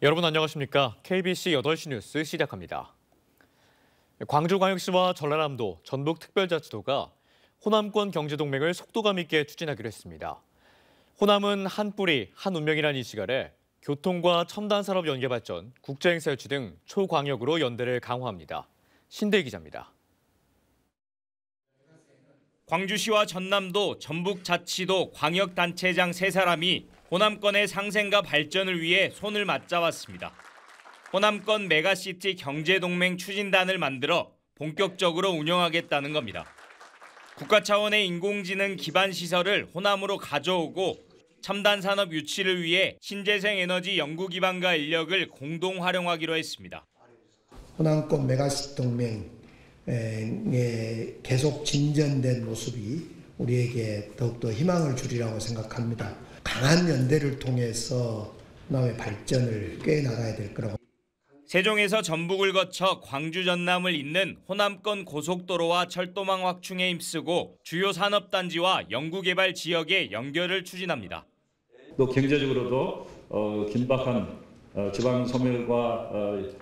여러분 안녕하십니까? KBC 8시 뉴스 시작합니다. 광주광역시와 전라남도, 전북특별자치도가 호남권 경제동맹을 속도감 있게 추진하기로 했습니다. 호남은 한 뿌리, 한 운명이라는 이식 아래 교통과 첨단산업 연계발전, 국제행사 유치 등 초광역으로 연대를 강화합니다. 신대 기자입니다. 광주시와 전남도, 전북자치도 광역단체장 3사람이 호남권의 상생과 발전을 위해 손을 맞잡았습니다. 호남권 메가시티 경제동맹 추진단을 만들어 본격적으로 운영하겠다는 겁니다. 국가 차원의 인공지능 기반 시설을 호남으로 가져오고 첨단 산업 유치를 위해 신재생 에너지 연구 기반과 인력을 공동 활용하기로 했습니다. 호남권 메가시티 동맹의 계속 진전된 모습이 우리에게 더욱더 희망을 주리라고 생각합니다. 강한 연대를 통해서 호남의 발전을 꾀나가야 될 거라고. 세종에서 전북을 거쳐 광주 전남을 잇는 호남권 고속도로와 철도망 확충에 힘쓰고 주요 산업단지와 연구개발 지역의 연결을 추진합니다. 또 경제적으로도 긴박한 지방 소멸과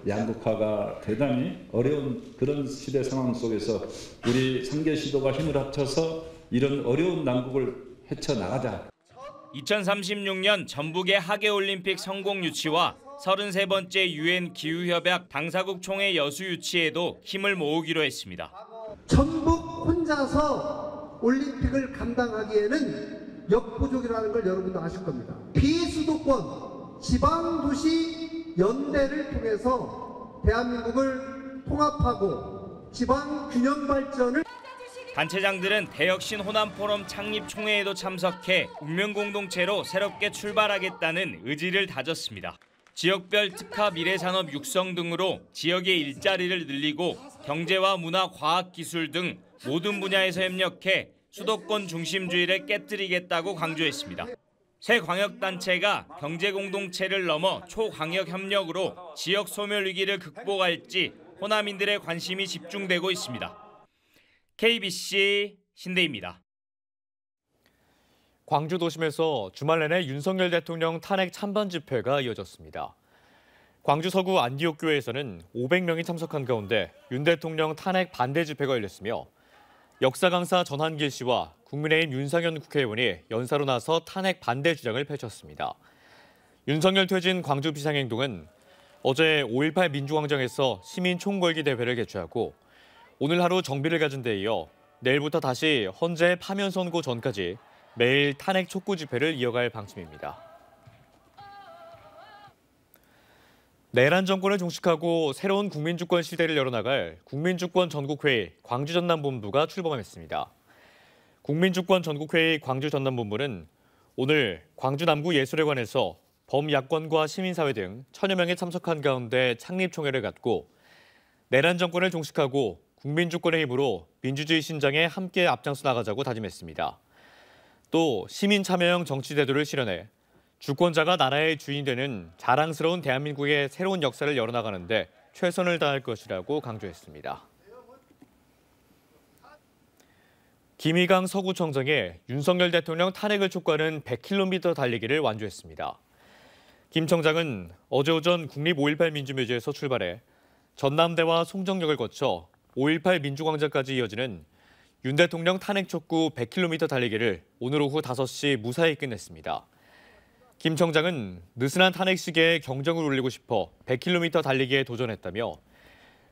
양극화가 대단히 어려운 그런 시대 상황 속에서 우리 3개 시도가 힘을 합쳐서 이런 어려운 난국을 헤쳐나가자. 2036년 전북의 하계올림픽 성공 유치와 33번째 UN 기후협약 당사국 총회 여수 유치에도 힘을 모으기로 했습니다. 전북 혼자서 올림픽을 감당하기에는 역부족이라는 걸 여러분도 아실 겁니다. 비수도권 지방도시 연대를 통해서 대한민국을 통합하고 지방 균형 발전을 단체장들은 대혁신 호남포럼 창립 총회에도 참석해 운명공동체로 새롭게 출발하겠다는 의지를 다졌습니다. 지역별 특화 미래산업 육성 등으로 지역의 일자리를 늘리고 경제와 문화, 과학, 기술 등 모든 분야에서 협력해 수도권 중심주의를 깨뜨리겠다고 강조했습니다. 새 광역단체가 경제공동체를 넘어 초광역 협력으로 지역 소멸 위기를 극복할지 호남인들의 관심이 집중되고 있습니다. KBC 신대입니다. 광주 도심에서 주말 내내 윤석열 대통령 탄핵 찬반 집회가 이어졌습니다. 광주 서구 안디옥교회에서는 500명이 참석한 가운데 윤 대통령 탄핵 반대 집회가 열렸으며 역사 강사 전한길 씨와 국민의힘 윤상현 국회의원이 연사로 나서 탄핵 반대 주장을 펼쳤습니다. 윤석열 퇴진 광주 비상행동은 어제 5.18 민주광장에서 시민 총궐기 대회를 개최하고 오늘 하루 정비를 가진 데 이어 내일부터 다시 헌재 파면 선고 전까지 매일 탄핵 촉구 집회를 이어갈 방침입니다. 내란 정권을 종식하고 새로운 국민주권 시대를 열어나갈 국민주권 전국회의 광주전남본부가 출범했습니다. 국민주권 전국회의 광주전남본부는 오늘 광주 남구예술회관에서 범야권과 시민사회 등 1000여 명이 참석한 가운데 창립총회를 갖고 내란 정권을 종식하고 국민주권의 힘으로 민주주의 신장에 함께 앞장서 나가자고 다짐했습니다. 또 시민 참여형 정치 제도를 실현해 주권자가 나라의 주인이 되는 자랑스러운 대한민국의 새로운 역사를 열어나가는데 최선을 다할 것이라고 강조했습니다. 김희강 서구청장이 윤석열 대통령 탄핵을 촉구하는 100km 달리기를 완주했습니다. 김 청장은 어제 오전 국립 5.18 민주묘지에서 출발해 전남대와 송정역을 거쳐 5.18 민주광장까지 이어지는 윤 대통령 탄핵 촉구 100km 달리기를 오늘 오후 5시 무사히 끝냈습니다. 김 청장은 느슨한 탄핵 시기에 경정을 울리고 싶어 100km 달리기에 도전했다며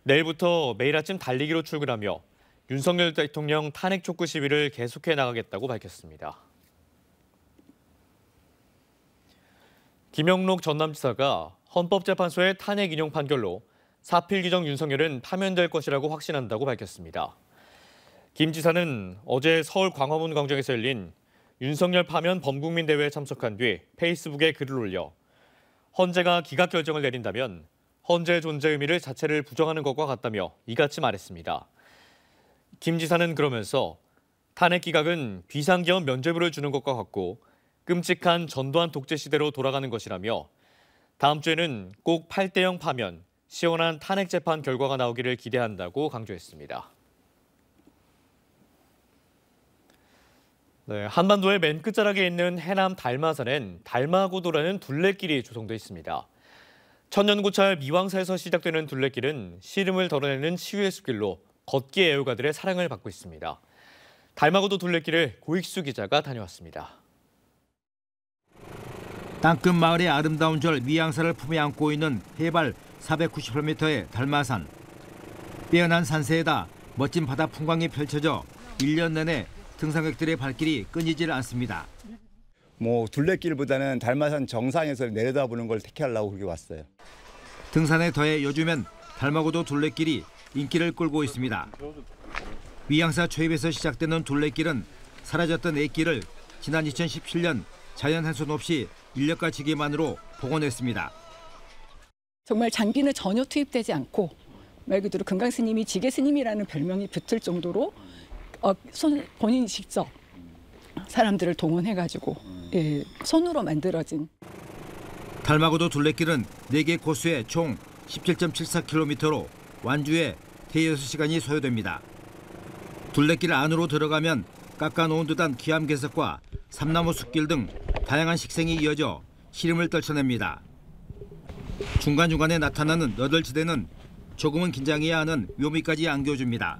내일부터 매일 아침 달리기로 출근하며 윤석열 대통령 탄핵 촉구 시위를 계속해 나가겠다고 밝혔습니다. 김영록 전남지사가 헌법재판소의 탄핵 인용 판결로 사필 규정 윤석열은 파면될 것이라고 확신한다고 밝혔습니다. 김 지사는 어제 서울 광화문 광장에서 열린 윤석열 파면 범국민 대회에 참석한 뒤 페이스북에 글을 올려 헌재가 기각 결정을 내린다면 헌재의 존재 의미를 자체를 부정하는 것과 같다며 이같이 말했습니다. 김 지사는 그러면서 탄핵 기각은 비상계엄 면죄부를 주는 것과 같고 끔찍한 전두환 독재 시대로 돌아가는 것이라며 다음 주에는 꼭 8대0 파면, 시원한 탄핵 재판 결과가 나오기를 기대한다고 강조했습니다. 한반도의 맨 끝자락에 있는 해남 달마산엔 달마고도라는 둘레길이 조성돼 있습니다. 천년고찰 미왕사에서 시작되는 둘레길은 시름을 덜어내는 치유의 숲길로 걷기 애호가들의 사랑을 받고 있습니다. 달마고도 둘레길을 고익수 기자가 다녀왔습니다. 땅끝 마을의 아름다운 절 미양사를 품에 안고 있는 해발 498m의 달마산. 빼어난 산세에다 멋진 바다 풍광이 펼쳐져 1년 내내 등산객들의 발길이 끊이질 않습니다. 둘레길보다는 달마산 정상에서 내려다보는 걸 택하려고 그렇게 왔어요. 등산에 더해 요즘엔 달마고도 둘레길이 인기를 끌고 있습니다. 미양사 초입에서 시작되는 둘레길은 사라졌던 옛길을 지난 2017년 자연 훼손 없이 인력과 기계만으로 복원했습니다. 정말 장비는 전혀 투입되지 않고 말 그대로 금강스님이 지게스님이라는 별명이 붙을 정도로 본인이 직접 사람들을 동원해가지고 손으로 만들어진. 달마고도 둘레길은 4개 코스에 총 17.74km로 완주에 대여섯 시간이 소요됩니다. 둘레길 안으로 들어가면 깎아놓은 듯한 기암괴석과 삼나무 숲길 등 다양한 식생이 이어져 시름을 떨쳐냅니다. 중간중간에 나타나는 너덜지대는 조금은 긴장해야 하는 묘미까지 안겨줍니다.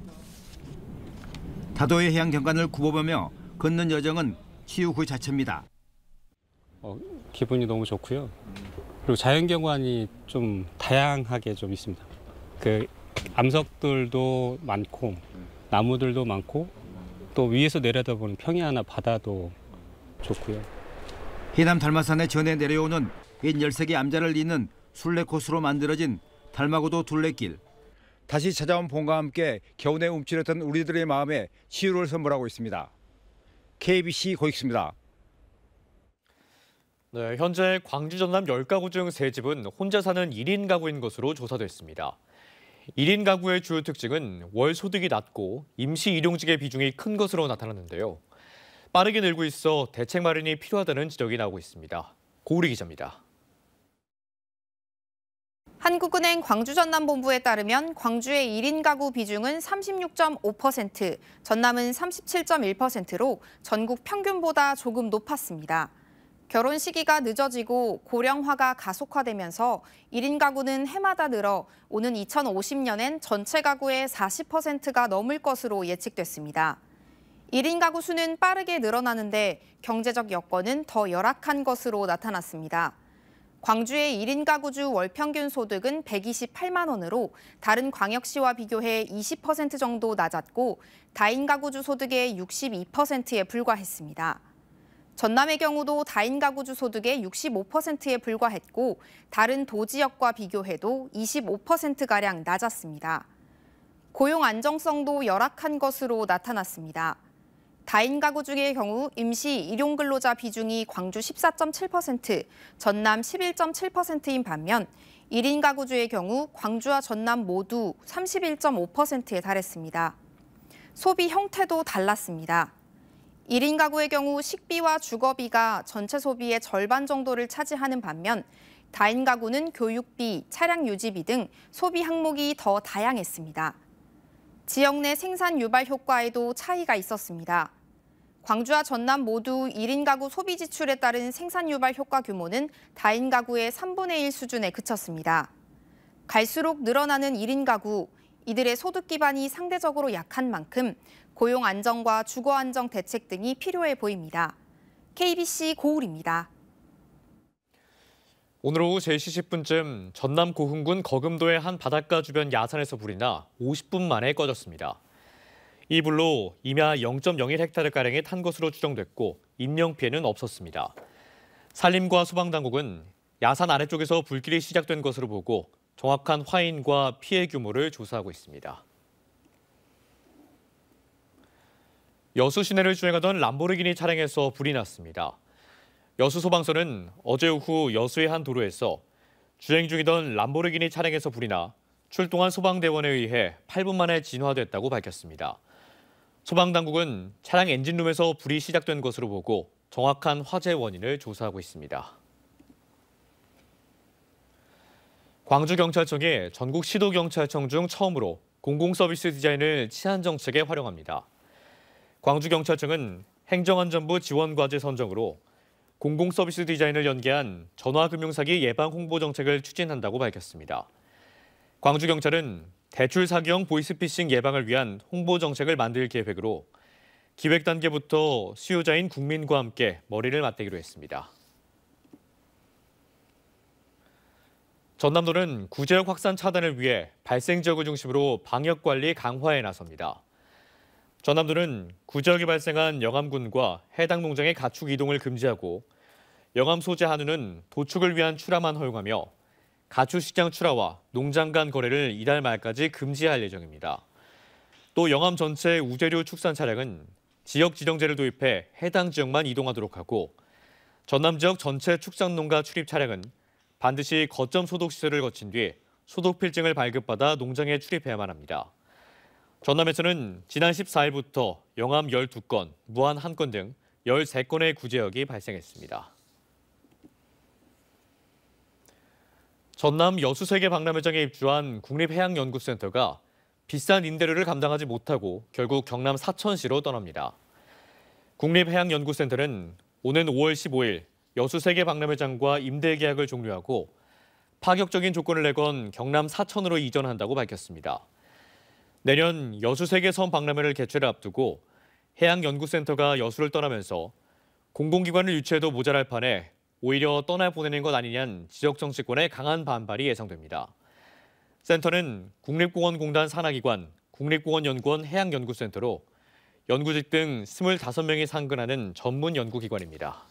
다도의 해양 경관을 굽어보며 걷는 여정은 치유 그 자체입니다. 기분이 너무 좋고요. 그리고 자연경관이 좀 다양하게 좀 있습니다. 그 암석들도 많고 나무들도 많고 또 위에서 내려다보는 평야나 바다도 좋고요. 해남 달마산의 전에 내려오는 옛 13개 암자를 잇는 순례 코스로 만들어진 달마고도 둘레길. 다시 찾아온 봄과 함께 겨우내 움츠렸던 우리들의 마음에 치유를 선물하고 있습니다. KBC 고익수입니다. 네, 현재 광주 전남 10가구 중 3집은 혼자 사는 1인 가구인 것으로 조사됐습니다. 1인 가구의 주요 특징은 월 소득이 낮고 임시 일용직의 비중이 큰 것으로 나타났는데요. 빠르게 늘고 있어 대책 마련이 필요하다는 지적이 나오고 있습니다. 고우리 기자입니다. 한국은행 광주전남본부에 따르면 광주의 1인 가구 비중은 36.5%, 전남은 37.1%로 전국 평균보다 조금 높았습니다. 결혼 시기가 늦어지고 고령화가 가속화되면서 1인 가구는 해마다 늘어 오는 2050년엔 전체 가구의 40%가 넘을 것으로 예측됐습니다. 1인 가구 수는 빠르게 늘어나는데 경제적 여건은 더 열악한 것으로 나타났습니다. 광주의 1인 가구주 월 평균 소득은 128만 원으로 다른 광역시와 비교해 20% 정도 낮았고 다인 가구주 소득의 62%에 불과했습니다. 전남의 경우도 다인 가구주 소득의 65%에 불과했고 다른 도지역과 비교해도 25%가량 낮았습니다. 고용 안정성도 열악한 것으로 나타났습니다. 다인 가구주의 경우 임시 일용근로자 비중이 광주 14.7%, 전남 11.7%인 반면 1인 가구주의 경우 광주와 전남 모두 31.5%에 달했습니다. 소비 형태도 달랐습니다. 1인 가구의 경우 식비와 주거비가 전체 소비의 절반 정도를 차지하는 반면 다인 가구는 교육비, 차량 유지비 등 소비 항목이 더 다양했습니다. 지역 내 생산 유발 효과에도 차이가 있었습니다. 광주와 전남 모두 1인 가구 소비 지출에 따른 생산 유발 효과 규모는 다인 가구의 3분의 1 수준에 그쳤습니다. 갈수록 늘어나는 1인 가구, 이들의 소득 기반이 상대적으로 약한 만큼 고용 안정과 주거 안정 대책 등이 필요해 보입니다. KBC 고울입니다. 오늘 오후 3시 10분쯤 전남 고흥군 거금도의 한 바닷가 주변 야산에서 불이 나 50분 만에 꺼졌습니다. 이 불로 임야 0.01헥타르가량이 탄 것으로 추정됐고 인명피해는 없었습니다. 산림과 소방당국은 야산 아래쪽에서 불길이 시작된 것으로 보고 정확한 화인과 피해 규모를 조사하고 있습니다. 여수 시내를 주행하던 람보르기니 차량에서 불이 났습니다. 여수 소방서는 어제 오후 여수의 한 도로에서 주행 중이던 람보르기니 차량에서 불이 나 출동한 소방대원에 의해 8분 만에 진화됐다고 밝혔습니다. 소방당국은 차량 엔진룸에서 불이 시작된 것으로 보고 정확한 화재 원인을 조사하고 있습니다. 광주경찰청이 전국 시도경찰청 중 처음으로 공공서비스 디자인을 치안 정책에 활용합니다. 광주경찰청은 행정안전부 지원과제 선정으로 공공서비스 디자인을 연계한 전화금융사기 예방 홍보 정책을 추진한다고 밝혔습니다. 광주경찰은 대출 사기형 보이스피싱 예방을 위한 홍보 정책을 만들 계획으로 기획 단계부터 수요자인 국민과 함께 머리를 맞대기로 했습니다. 전남도는 구제역 확산 차단을 위해 발생 지역을 중심으로 방역 관리 강화에 나섭니다. 전남도는 구제역이 발생한 영암군과 해당 농장의 가축 이동을 금지하고 영암 소재 한우는 도축을 위한 출하만 허용하며 가축시장 출하와 농장 간 거래를 이달 말까지 금지할 예정입니다. 또 영암 전체 우재료 축산 차량은 지역 지정제를 도입해 해당 지역만 이동하도록 하고 전남 지역 전체 축산농가 출입 차량은 반드시 거점 소독 시설을 거친 뒤 소독 필증을 발급받아 농장에 출입해야만 합니다. 전남에서는 지난 14일부터 영암 12건, 무안 1건 등 13건의 구제역이 발생했습니다. 전남 여수세계 박람회장에 입주한 국립해양연구센터가 비싼 임대료를 감당하지 못하고 결국 경남 사천시로 떠납니다. 국립해양연구센터는 오는 5월 15일 여수세계 박람회장과 임대 계약을 종료하고 파격적인 조건을 내건 경남 사천으로 이전한다고 밝혔습니다. 내년 여수세계 섬 박람회를 개최를 앞두고 해양연구센터가 여수를 떠나면서 공공기관을 유치해도 모자랄 판에 오히려 떠나보내는 것 아니냐는 지역 정치권의 강한 반발이 예상됩니다. 센터는 국립공원공단 산하기관, 국립공원연구원 해양연구센터로 연구직 등 25명이 상근하는 전문 연구기관입니다.